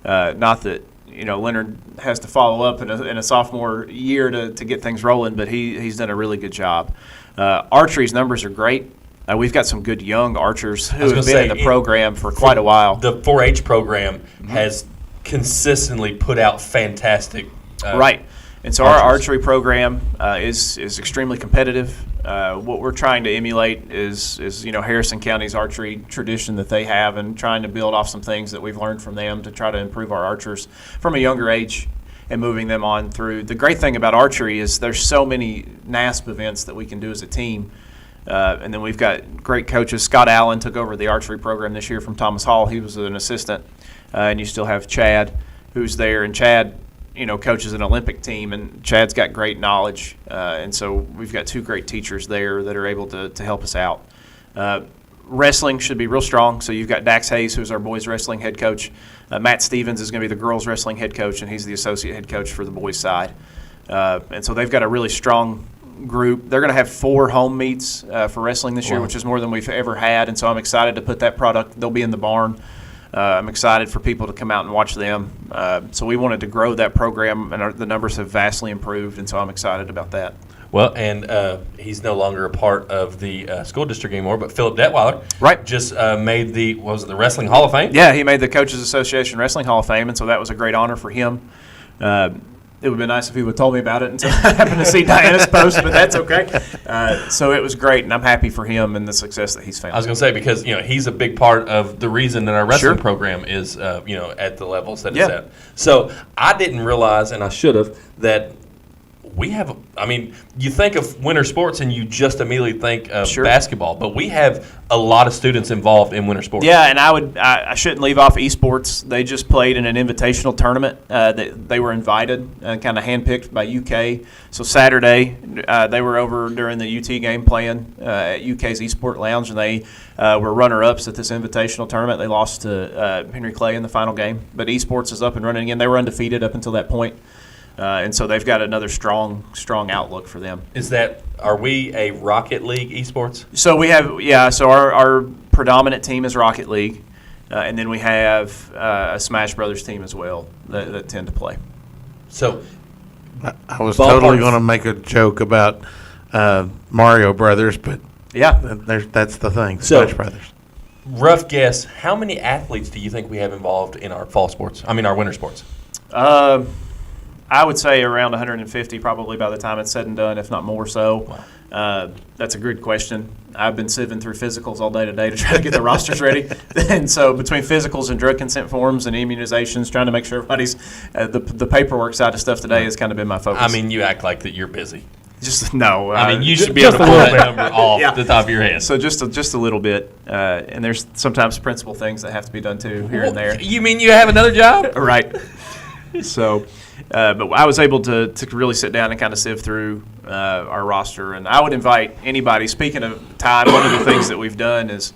Speaker 4: Not that Leonard has to follow up in a sophomore year to get things rolling, but he's done a really good job. Archery's numbers are great. We've got some good young archers who have been in the program for quite a while.
Speaker 1: The 4-H program has consistently put out fantastic.
Speaker 4: Right. And so our
Speaker 1: archers.
Speaker 4: archery program is extremely competitive. What we're trying to emulate is Harrison County's archery tradition that they have, and trying to build off some things that we've learned from them to try to improve our archers from a younger age and moving them on through. The great thing about archery is there's so many NASP events that we can do as a team. And then we've got great coaches. Scott Allen took over the archery program this year from Thomas Hall. He was an assistant. And you still have Chad, who's there. And Chad, coaches an Olympic team. And Chad's got great knowledge. And so we've got two great teachers there that are able to help us out. Wrestling should be real strong. So you've got Dax Hayes, who's our boys wrestling head coach. Matt Stevens is going to be the girls wrestling head coach, and he's the associate head coach for the boys side. And so they've got a really strong group. They're going to have 4 home meets for wrestling this year, which is more than we've ever had, and so I'm excited to put that product. They'll be in the barn. I'm excited for people to come out and watch them. So we wanted to grow that program, and the numbers have vastly improved, and so I'm excited about that.
Speaker 1: Well, and he's no longer a part of the school district anymore, but Philip Detweiler
Speaker 4: Right.
Speaker 1: just made the Wrestling Hall of Fame?
Speaker 4: Yeah, he made the Coaches Association Wrestling Hall of Fame, and so that was a great honor for him. It would have been nice if he would have told me about it until I happened to see Diana's post, but that's okay. So it was great, and I'm happy for him and the success that he's found.
Speaker 1: I was going to say, because he's a big part of the reason that our wrestling
Speaker 4: Sure.
Speaker 1: program is at the levels that
Speaker 4: Yeah.
Speaker 1: it's at. So I didn't realize, and I should have, that we have, I mean, you think of winter sports and you just immediately think of
Speaker 4: Sure.
Speaker 1: basketball, but we have a lot of students involved in winter sports.
Speaker 4: Yeah, and I shouldn't leave off esports. They just played in an invitational tournament. They were invited, kind of handpicked by UK. So Saturday, they were over during the UT game playing at UK's Esport Lounge, and they were runner-ups at this invitational tournament. They lost to Henry Clay in the final game, but esports is up and running again. They were undefeated up until that point. And so they've got another strong outlook for them.
Speaker 1: Are we a Rocket League esports?
Speaker 4: So we have, so our predominant team is Rocket League, and then we have a Smash Brothers team as well that tend to play.
Speaker 1: So
Speaker 2: I was
Speaker 1: Ballpark.
Speaker 2: totally going to make a joke about Mario Brothers, but
Speaker 4: Yeah.
Speaker 2: that's the thing.
Speaker 1: So-
Speaker 2: Smash Brothers.
Speaker 1: rough guess, how many athletes do you think we have involved in our our winter sports?
Speaker 4: I would say around 150 probably by the time it's said and done, if not more so. That's a good question. I've been sieving through physicals all day today to try to get the rosters ready. And so between physicals and drug consent forms and immunizations, trying to make sure everybody's the paperwork side of stuff today has kind of been my focus.
Speaker 1: I mean, you act like that you're busy.
Speaker 4: just no.
Speaker 1: I mean, you should be
Speaker 3: just
Speaker 1: able to
Speaker 3: a
Speaker 1: pull
Speaker 3: little
Speaker 1: that
Speaker 3: bit.
Speaker 1: number off
Speaker 4: Yeah.
Speaker 1: the top of your head.
Speaker 4: So just a little bit, and there's sometimes principal things that have to be done too here and there.
Speaker 1: You mean you have another job?
Speaker 4: Right. So, but I was able to really sit down and kind of sieve through our roster, and I would invite anybody. Speaking of time, one of the things that we've done is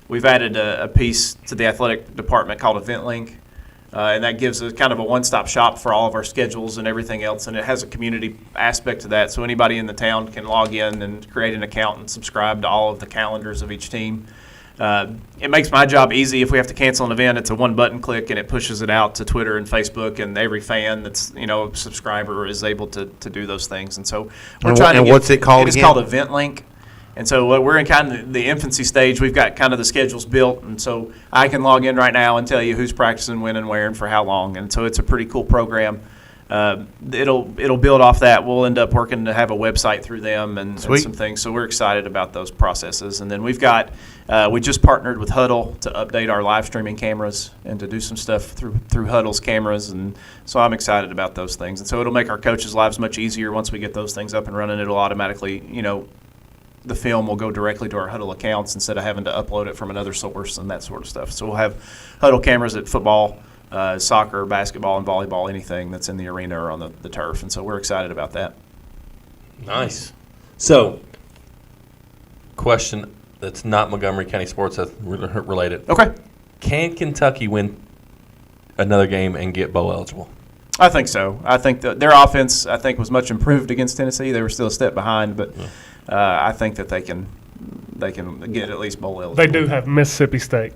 Speaker 4: we've added a piece to the athletic department called Event Link, and that gives a kind of a one-stop shop for all of our schedules and everything else, and it has a community aspect to that. So anybody in the town can log in and create an account and subscribe to all of the calendars of each team. It makes my job easy. If we have to cancel an event, it's a one-button click, and it pushes it out to Twitter and Facebook, and every fan that's a subscriber is able to do those things. And so we're
Speaker 2: And
Speaker 4: trying to
Speaker 2: and
Speaker 4: get-
Speaker 2: what's it called
Speaker 4: It is
Speaker 2: again?
Speaker 4: called Event Link. And so we're in kind of the infancy stage. We've got kind of the schedules built, and so I can log in right now and tell you who's practicing, when, and where, and for how long. And so it's a pretty cool program. It'll build off that. We'll end up working to have a website through them and
Speaker 2: Sweet.
Speaker 4: some things. So we're excited about those processes. And then we've got we just partnered with Huddle to update our live streaming cameras and to do some stuff through Huddle's cameras. And so I'm excited about those things. And so it'll make our coaches' lives much easier once we get those things up and running. It'll automatically, the film will go directly to our Huddle accounts instead of having to upload it from another source and that sort of stuff. So we'll have Huddle cameras at football, soccer, basketball, and volleyball, anything that's in the arena or on the turf. And so we're excited about that.
Speaker 1: Nice. So, question that's not Montgomery County sports that's related.
Speaker 4: Okay.
Speaker 1: Can Kentucky win another game and get bowl eligible?
Speaker 4: I think so. I think that their offense, was much improved against Tennessee. They were still a step behind, but I think that they can get at least bowl eligible.
Speaker 3: They do have Mississippi State.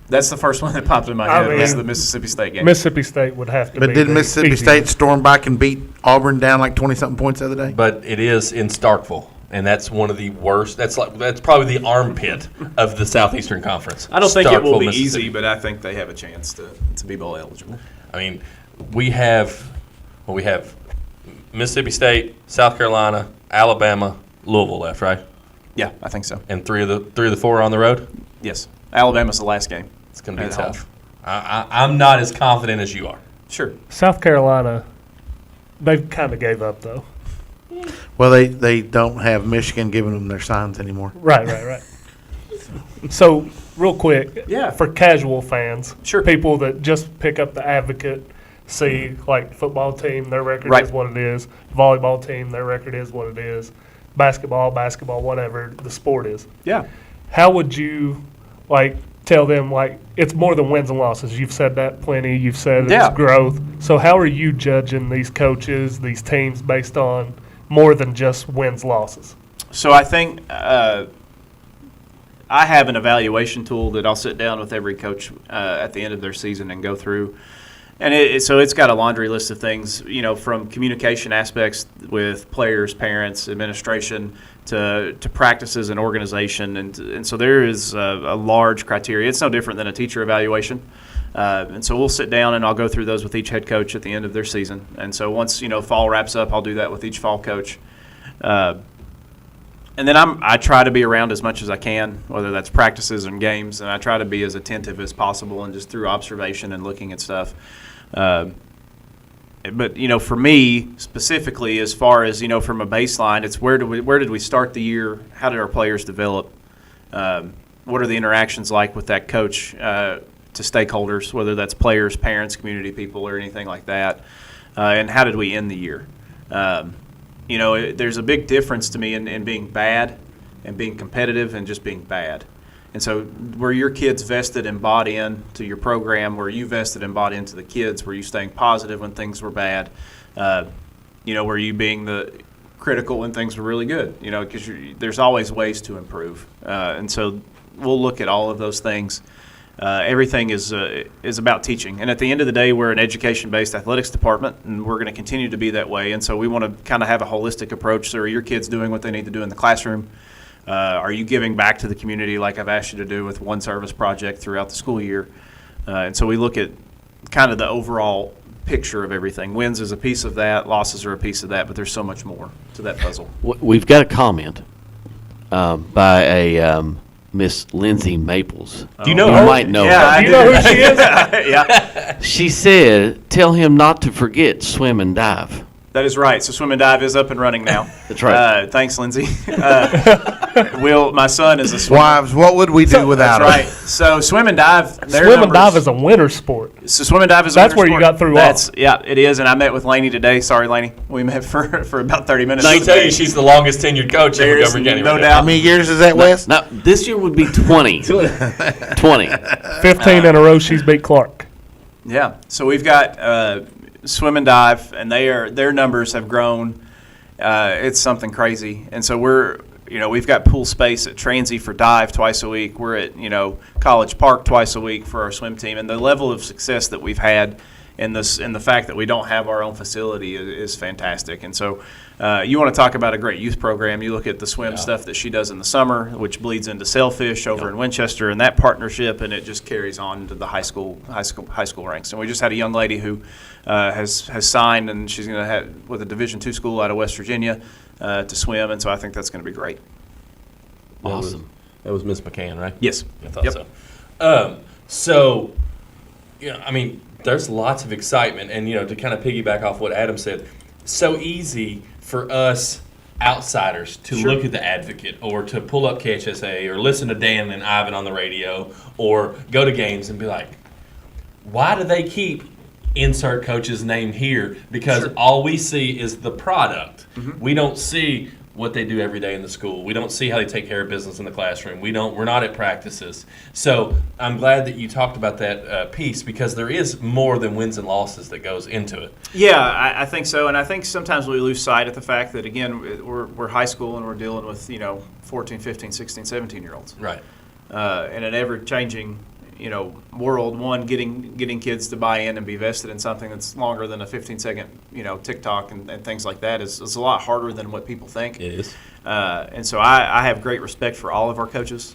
Speaker 4: That's the first one that popped in my
Speaker 3: I
Speaker 4: head.
Speaker 3: mean,
Speaker 4: was the Mississippi State game.
Speaker 3: Mississippi State would have to
Speaker 2: But
Speaker 3: be
Speaker 2: didn't
Speaker 3: the
Speaker 2: Mississippi
Speaker 3: easy
Speaker 2: State storm back and beat Auburn down like 20-something points the other day?
Speaker 1: But it is in Starkville, and that's one of the worst. That's probably the armpit of the Southeastern Conference.
Speaker 4: I don't think it will
Speaker 1: Starkville,
Speaker 4: be
Speaker 1: Mississippi.
Speaker 4: easy, but I think they have a chance to be bowl eligible.
Speaker 1: I mean, we have Mississippi State, South Carolina, Alabama, Louisville left, right?
Speaker 4: Yeah, I think so.
Speaker 1: And three of the four are on the road.
Speaker 4: Yes. Alabama's the last game.
Speaker 1: It's going to be
Speaker 4: At home.
Speaker 1: tough. I'm not as confident as you are.
Speaker 4: Sure.
Speaker 3: South Carolina, they've kind of gave up though.
Speaker 2: Well, they don't have Michigan giving them their signs anymore.
Speaker 3: Right. So, real quick,
Speaker 4: Yeah.
Speaker 3: for casual fans,
Speaker 4: Sure.
Speaker 3: people that just pick up the Advocate, see like football team, their record
Speaker 4: Right.
Speaker 3: is what it is. Volleyball team, their record is what it is. Basketball, whatever the sport is.
Speaker 4: Yeah.
Speaker 3: How would you tell them it's more than wins and losses? You've said that plenty. You've said
Speaker 4: Yeah.
Speaker 3: it's growth. So how are you judging these coaches, these teams based on more than just wins losses?
Speaker 4: So I think I have an evaluation tool that I'll sit down with every coach at the end of their season and go through. And so it's got a laundry list of things, from communication aspects with players, parents, administration, to practices and organization. And so there is a large criteria. It's no different than a teacher evaluation. And so we'll sit down and I'll go through those with each head coach at the end of their season. And so once, fall wraps up, I'll do that with each fall coach. And then I try to be around as much as I can, whether that's practices and games, and I try to be as attentive as possible and just through observation and looking at stuff. but for me specifically, as far as from a baseline, it's where did we start the year? How did our players develop? What are the interactions like with that coach to stakeholders, whether that's players, parents, community people, or anything like that? And how did we end the year? There's a big difference to me in being bad and being competitive and just being bad. And so were your kids vested and bought in to your program? Were you vested and bought into the kids? Were you staying positive when things were bad? Were you being the critical when things were really good? Because there's always ways to improve. And so we'll look at all of those things. Everything is about teaching. And at the end of the day, we're an education-based athletics department, and we're going to continue to be that way. And so we want to kind of have a holistic approach. So are your kids doing what they need to do in the classroom? Are you giving back to the community like I've asked you to do with one service project throughout the school year? And so we look at kind of the overall picture of everything. Wins is a piece of that, losses are a piece of that, but there's so much more to that puzzle.
Speaker 5: We've got a comment by a Miss Lindsay Maples.
Speaker 1: Do you know
Speaker 5: You
Speaker 1: her?
Speaker 5: might know
Speaker 4: Yeah,
Speaker 5: her.
Speaker 4: I
Speaker 3: Do you know who she is?
Speaker 4: Yeah,
Speaker 5: She said, "Tell him not to forget swim and dive."
Speaker 4: that is right. So Swim and Dive is up and running now.
Speaker 5: That's right.
Speaker 4: Thanks, Lindsay. My son is a swimmer.
Speaker 2: Wives, what would we do without
Speaker 4: That's
Speaker 2: them?
Speaker 4: right. So Swim and Dive. their
Speaker 3: Swim and dive
Speaker 4: numbers-
Speaker 3: is a winter sport.
Speaker 4: So Swim and Dive is.
Speaker 3: That's
Speaker 4: a winter
Speaker 3: where you
Speaker 4: sport.
Speaker 3: got through
Speaker 4: That's yeah, it is. And I met with Laney today. Sorry, Laney. We met for about 30 minutes.
Speaker 1: Let me tell you, she's the longest tenured coach in
Speaker 4: There's
Speaker 1: Montgomery County.
Speaker 4: no
Speaker 1: right
Speaker 4: doubt.
Speaker 1: now.
Speaker 2: How many years is that, Wes?
Speaker 5: Now, this year would be 20. 20.
Speaker 3: 15 in a row she's beat Clark.
Speaker 4: Yeah. So we've got Swim and Dive, and their numbers have grown. It's something crazy. And so we've got pool space at Transy for dive twice a week. We're at College Park twice a week for our swim team, and the level of success that we've had in the fact that we don't have our own facility is fantastic. And so you want to talk about a great youth program. You look at the swim stuff that she does in the summer, which bleeds into Sailfish over in Winchester, and that partnership, and it just carries on to the high school ranks. And we just had a young lady who has signed, and she's going to have with a Division II school out of West Virginia to swim, and so I think that's going to be great.
Speaker 5: Awesome.
Speaker 1: That was Miss McCann, right?
Speaker 4: Yes.
Speaker 1: I thought
Speaker 4: Yep.
Speaker 1: so. There's lots of excitement, and to kind of piggyback off what Adam said, so easy for us outsiders to
Speaker 4: Sure.
Speaker 1: look at the Advocate or to pull up KHSA or listen to Dan and Ivan on the radio or go to games and be like, why do they keep insert coach's name here? Because all we see is the product. We don't see what they do every day in the school. We don't see how they take care of business in the classroom. We're not at practices. So I'm glad that you talked about that piece, because there is more than wins and losses that goes into it.
Speaker 4: Yeah, I think so, and I think sometimes we lose sight of the fact that, again, we're high school and we're dealing with 14, 15, 16, 17-year-olds.
Speaker 1: Right.
Speaker 4: In an ever-changing world, getting kids to buy in and be vested in something that's longer than a 15-second TikTok and things like that is a lot harder than what people think.
Speaker 1: It is.
Speaker 4: And so I have great respect for all of our coaches.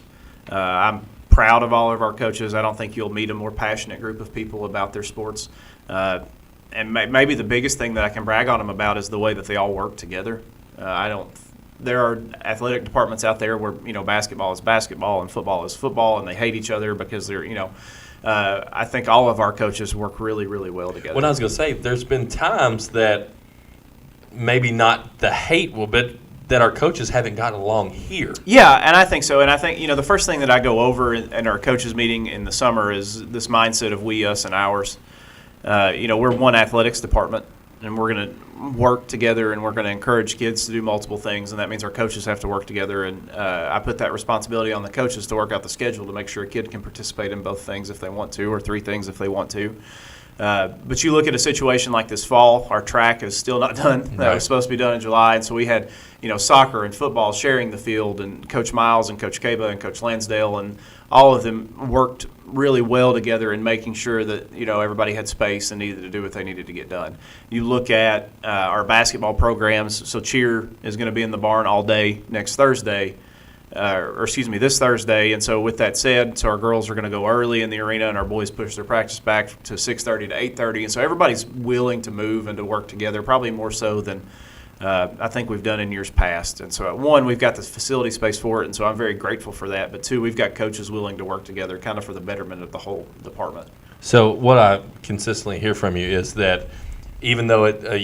Speaker 4: I'm proud of all of our coaches. I don't think you'll meet a more passionate group of people about their sports. And maybe the biggest thing that I can brag on them about is the way that they all work together. There are athletic departments out there where basketball is basketball and football is football, and they hate each other because they're I think all of our coaches work really, really well together.
Speaker 1: What I was going to say, there's been times that maybe not the hate will, but that our coaches haven't gotten along here.
Speaker 4: Yeah, and I think so. And I think the first thing that I go over in our coaches meeting in the summer is this mindset of we, us, and ours. We're one athletics department, and we're going to work together, and we're going to encourage kids to do multiple things, and that means our coaches have to work together. And I put that responsibility on the coaches to work out the schedule to make sure a kid can participate in both things if they want to, or three things if they want to. But you look at a situation like this fall, our track is still not done. That
Speaker 1: Right.
Speaker 4: was supposed to be done in July, and so we had soccer and football sharing the field, and Coach Miles and Coach Caba and Coach Lansdale, and all of them worked really well together in making sure that everybody had space and needed to do what they needed to get done. You look at our basketball programs. So cheer is going to be in the barn all day next Thursday. This Thursday. And so with that said, so our girls are going to go early in the arena, and our boys push their practice back to 6:30 to 8:30. And so everybody's willing to move and to work together, probably more so than I think we've done in years past. And so, one, we've got the facility space for it, and so I'm very grateful for that. But two, we've got coaches willing to work together kind of for the betterment of the whole department.
Speaker 1: So what I consistently hear from you is that even though it,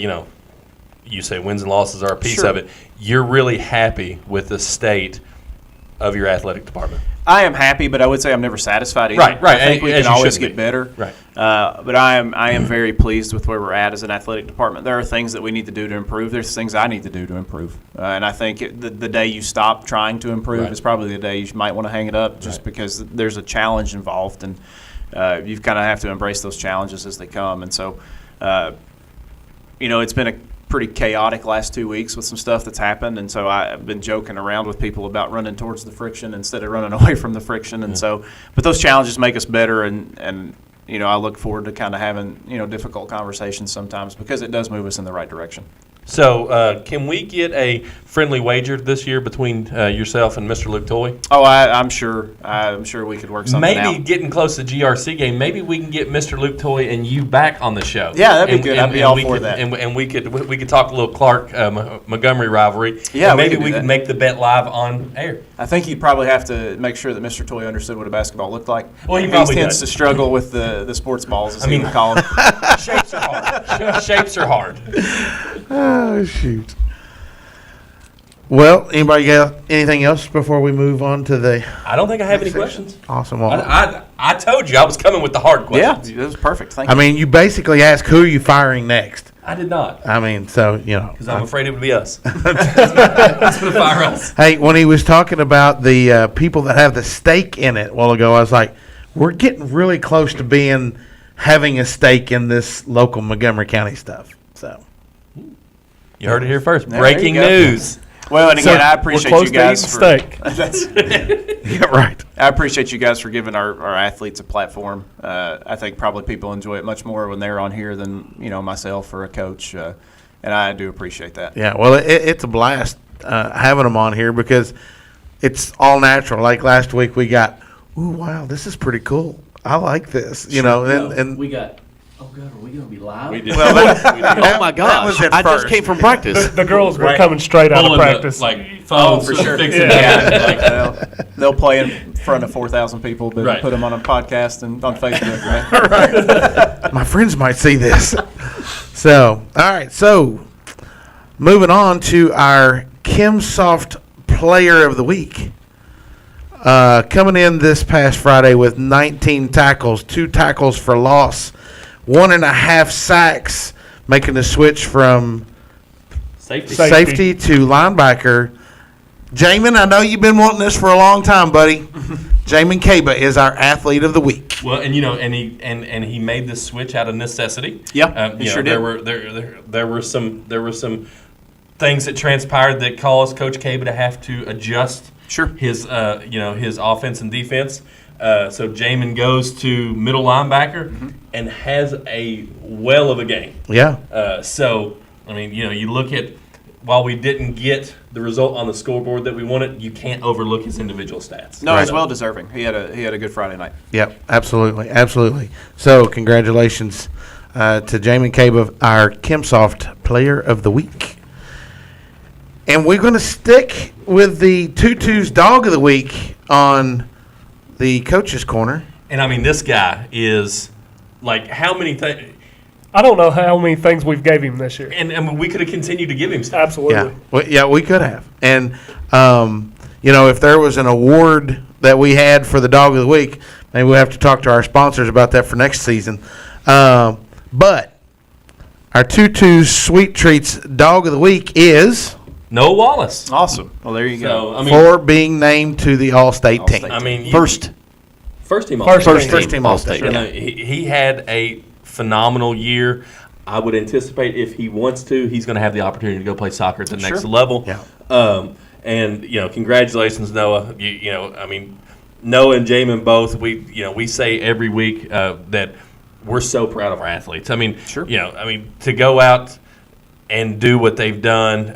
Speaker 1: you say wins and losses are a piece
Speaker 4: Sure.
Speaker 1: of it, you're really happy with the state of your athletic department.
Speaker 4: I am happy, but I would say I'm never satisfied either.
Speaker 1: Right, right,
Speaker 4: I think we
Speaker 1: as
Speaker 4: can
Speaker 1: you
Speaker 4: always
Speaker 1: should
Speaker 4: get
Speaker 1: be.
Speaker 4: better.
Speaker 1: Right.
Speaker 4: But I am very pleased with where we're at as an athletic department. There are things that we need to do to improve. There's things I need to do to improve. And I think the day you stop trying to improve
Speaker 1: Right.
Speaker 4: is probably the day you might want to hang it up, just
Speaker 1: Right.
Speaker 4: because there's a challenge involved, and you kind of have to embrace those challenges as they come. And so, it's been a pretty chaotic last 2 weeks with some stuff that's happened, and so I've been joking around with people about running towards the friction instead of running away from the friction, and so, but those challenges make us better, and I look forward to kind of having difficult conversations sometimes, because it does move us in the right direction.
Speaker 1: So, can we get a friendly wager this year between yourself and Mr. Luke Toy?
Speaker 4: Oh, I'm sure we could work something
Speaker 1: Maybe
Speaker 4: out.
Speaker 1: getting close to GRC game, maybe we can get Mr. Luke Toy and you back on the show.
Speaker 4: Yeah, that'd be good. I'd be all
Speaker 1: we
Speaker 4: for
Speaker 1: could,
Speaker 4: that.
Speaker 1: And we could talk a little Clark Montgomery rivalry.
Speaker 4: Yeah,
Speaker 1: and
Speaker 4: we
Speaker 1: maybe
Speaker 4: could do
Speaker 1: we
Speaker 4: that.
Speaker 1: can make the bet live on air.
Speaker 4: I think you'd probably have to make sure that Mr. Toy understood what a basketball looked like.
Speaker 1: Well, he probably
Speaker 4: tends
Speaker 1: does.
Speaker 4: to struggle with the sports balls, as
Speaker 1: I mean-
Speaker 4: he would call them.
Speaker 1: Shapes are hard. Shapes are hard.
Speaker 2: Oh, shoot. Well, anybody got anything else before we move on to the
Speaker 1: I don't think I have any questions.
Speaker 2: awesome one?
Speaker 1: I told you I was coming with the hard
Speaker 4: Yeah,
Speaker 1: questions.
Speaker 4: that was perfect. Thank
Speaker 2: I
Speaker 4: you.
Speaker 2: mean, you basically ask who are you firing next.
Speaker 1: I did not,
Speaker 2: I mean, so,
Speaker 1: because I'm afraid it would be us. It's going to fire us.
Speaker 2: Hey, when he was talking about the people that have the stake in it a while ago, I was like, we're getting really close to having a stake in this local Montgomery County stuff. So,
Speaker 1: You heard it here first.
Speaker 4: There
Speaker 1: Breaking
Speaker 4: you go.
Speaker 1: news.
Speaker 4: Well, and again, I
Speaker 3: We're
Speaker 4: appreciate
Speaker 3: close
Speaker 4: you guys
Speaker 3: to
Speaker 4: for
Speaker 3: eating steak.
Speaker 4: That's-
Speaker 2: yeah, right.
Speaker 4: I appreciate you guys for giving our athletes a platform. I think probably people enjoy it much more when they're on here than myself or a coach, and I do appreciate that.
Speaker 2: Yeah, well, it's a blast having them on here because it's all natural. Like last week, we got, ooh, wow, this is pretty cool. I like this, and
Speaker 5: We got, oh God, are we going to be live?
Speaker 1: We did.
Speaker 2: Well,
Speaker 6: Oh my
Speaker 2: that was
Speaker 6: gosh!
Speaker 2: at
Speaker 6: I just
Speaker 2: first.
Speaker 6: came from practice.
Speaker 3: The girls were
Speaker 1: Right.
Speaker 3: coming straight out of
Speaker 1: Pulling the,
Speaker 3: practice.
Speaker 1: like phones
Speaker 4: for sure.
Speaker 1: fixing
Speaker 3: Yeah.
Speaker 1: that. Like,
Speaker 4: They'll play in front of 4,000 people, but
Speaker 1: Right.
Speaker 4: put them on a podcast and on Facebook. Right?
Speaker 2: my friends might see this. So, all right. So, moving on to our KimSoft Player of the Week. Coming in this past Friday with 19 tackles, 2 tackles for loss, 1.5 sacks, making the switch from
Speaker 1: safety.
Speaker 2: safety to linebacker. Jamin, I know you've been wanting this for a long time, buddy. Jamin Caba is our athlete of the week.
Speaker 1: Well, and he made this switch out of necessity.
Speaker 4: Yeah, he sure did.
Speaker 1: There were some things that transpired that caused Coach Caba to have to adjust his his offense and defense. So Jamin goes to middle linebacker and has a well of a game.
Speaker 2: Yeah.
Speaker 1: So I mean, you look at, while we didn't get the result on the scoreboard that we wanted, you can't overlook his individual stats.
Speaker 4: No, he's
Speaker 1: So-
Speaker 4: well deserving. He had a good Friday night.
Speaker 2: Yep, absolutely, absolutely. So, congratulations to Jamin Caba, our KimSoft Player of the Week. And we're going to stick with the Tutu's Dog of the Week on the Coach's Corner.
Speaker 1: And I mean, this guy is like, how many things?
Speaker 3: I don't know how many things we've gave him this year.
Speaker 1: And we could have continued to give him stuff.
Speaker 3: Absolutely.
Speaker 2: Yeah, we could have. And, if there was an award that we had for the Dog of the Week, maybe we'll have to talk to our sponsors about that for next season. But our Tutu's Sweet Treats Dog of the Week is
Speaker 1: Noah Wallace.
Speaker 4: Awesome. Well, there you go.
Speaker 1: So I mean,
Speaker 2: for being named to the All-State team.
Speaker 4: All-State.
Speaker 1: I mean,
Speaker 6: First
Speaker 1: team.
Speaker 3: First
Speaker 1: All-Star.
Speaker 2: First team All-State.
Speaker 1: You know, he had a phenomenal year. I would anticipate if he wants to, he's going to have the opportunity to go play soccer at the next level.
Speaker 2: Yeah.
Speaker 1: And congratulations, Noah. I mean, Noah and Jamin both. We say every week that we're so proud of our athletes. I mean, to go out and do what they've done.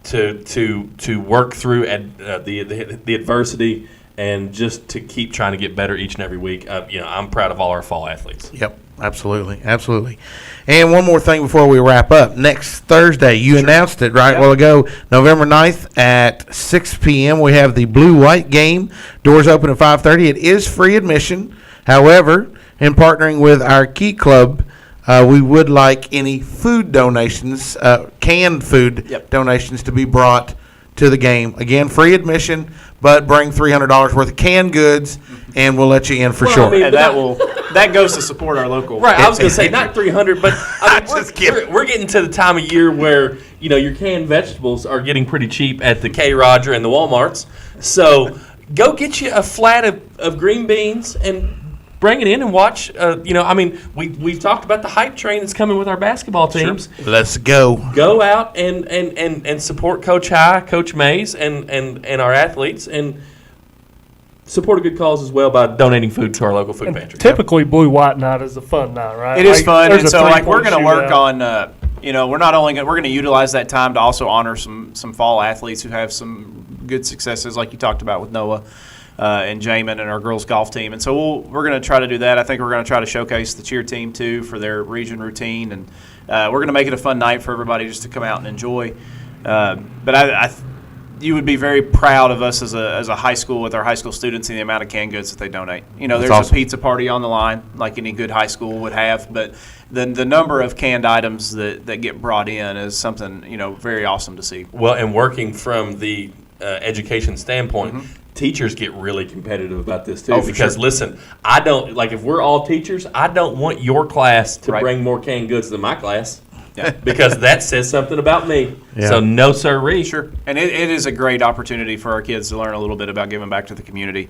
Speaker 1: To work through the adversity and just to keep trying to get better each and every week. I'm proud of all our fall athletes.
Speaker 2: Yep, absolutely, absolutely. And one more thing before we wrap up. Next Thursday, you announced it right a while ago, November 9th at 6 p.m. We have the Blue-White game. Doors open at 5:30. It is free admission. However, in partnering with our Key Club, we would like any food donations, canned food
Speaker 4: Yep.
Speaker 2: donations to be brought to the game. Again, free admission, but bring $300 worth of canned goods, and we'll let you in for
Speaker 1: Well,
Speaker 2: sure.
Speaker 1: I mean,
Speaker 4: And that goes to support our local.
Speaker 1: Right, I was gonna say not 300, but I mean,
Speaker 2: Just kidding.
Speaker 1: we're getting to the time of year where your canned vegetables are getting pretty cheap at the K. Roger and the WalMarts. So go get you a flat of green beans and bring it in and watch. We've talked about the hype train that's coming with our basketball teams.
Speaker 2: Let's go.
Speaker 1: Go out and support Coach High, Coach Mays, and our athletes, and support a good cause as well by donating food to our local food pantry.
Speaker 3: Typically, Blue White Night is a fun night, right?
Speaker 4: It is
Speaker 3: Like,
Speaker 4: fun,
Speaker 3: there's
Speaker 4: and
Speaker 3: a
Speaker 4: so like we're
Speaker 3: three-point
Speaker 4: going to work
Speaker 3: shootout.
Speaker 4: on. We're not only we're going to utilize that time to also honor some fall athletes who have some good successes, like you talked about with Noah and Jamin and our girls golf team. And so we're going to try to do that. I think we're going to try to showcase the cheer team too for their region routine, and we're going to make it a fun night for everybody just to come out and enjoy. But you would be very proud of us as a high school with our high school students and the amount of canned goods that they donate. There's
Speaker 2: awesome.
Speaker 4: a pizza party on the line like any good high school would have, but the number of canned items that get brought in is something very awesome to see.
Speaker 1: Well, and working from the education standpoint, teachers get really competitive about this too.
Speaker 4: Oh, for
Speaker 1: because
Speaker 4: sure.
Speaker 1: listen, I don't if we're all teachers, I don't want your class to
Speaker 4: Right.
Speaker 1: bring more canned goods than my class.
Speaker 4: Yeah.
Speaker 1: Because that says something about me.
Speaker 2: Yeah.
Speaker 1: So no sirree.
Speaker 4: Sure, and it is a great opportunity for our kids to learn a little bit about giving back to the community.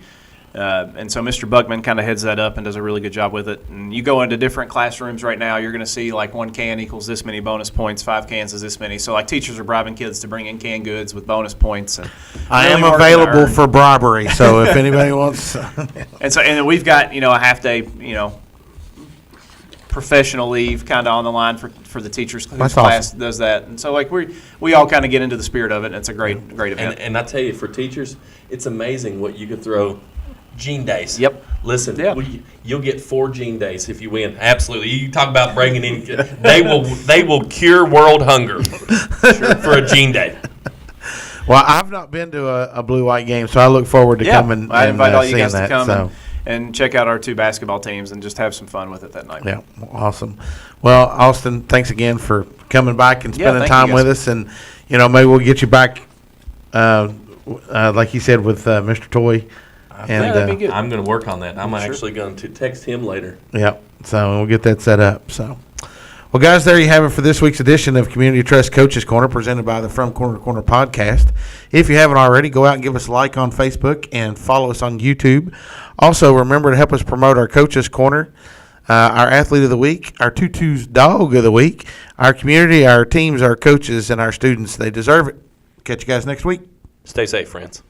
Speaker 4: And so Mr. Buckman kind of heads that up and does a really good job with it. And you go into different classrooms right now, you're going to see like 1 can equals this many bonus points, 5 cans is this many. So like teachers are bribing kids to bring in canned goods with bonus points. And
Speaker 2: I
Speaker 4: really
Speaker 2: am
Speaker 4: working to
Speaker 2: available
Speaker 4: earn.
Speaker 2: for bribery, so if anybody wants.
Speaker 4: And then we've got a half day professional leave kind of on the line for the teachers whose
Speaker 2: That's
Speaker 4: class
Speaker 2: awesome.
Speaker 4: does that. And so like we all kind of get into the spirit of it, and it's a great event.
Speaker 1: And I tell you, for teachers, it's amazing what you could throw. Gene days.
Speaker 4: Yep.
Speaker 1: Listen,
Speaker 4: Yeah.
Speaker 1: you'll get 4 Gene days if you win. Absolutely. You talk about bringing in. They will cure world hunger for a Gene day.
Speaker 2: Well, I've not been to a blue-white game, so I look forward to coming
Speaker 4: I
Speaker 2: and
Speaker 4: invite all you
Speaker 2: seeing
Speaker 4: guys
Speaker 2: that.
Speaker 4: to come
Speaker 2: so.
Speaker 4: and check out our 2 basketball teams and just have some fun with it that night.
Speaker 2: Yeah, awesome. Well, Austin, thanks again for coming back and
Speaker 4: Yeah,
Speaker 2: spending
Speaker 4: thank you,
Speaker 2: time
Speaker 4: guys.
Speaker 2: with us, and maybe we'll get you back, like you said, with Mr. Toy. And
Speaker 4: that'd be good.
Speaker 1: I'm going to work on that. I'm
Speaker 4: Sure.
Speaker 1: actually going to text him later.
Speaker 2: yeah, so we'll get that set up. So, well, guys, there you have it for this week's edition of Community Trust Coaches Corner, presented by the From Corner to Corner podcast. If you haven't already, go out and give us a like on Facebook and follow us on YouTube. Also, remember to help us promote our Coaches Corner, our Athlete of the Week, our Tutu's Dog of the Week, our community, our teams, our coaches, and our students. They deserve it. Catch you guys next week.
Speaker 1: Stay safe, friends.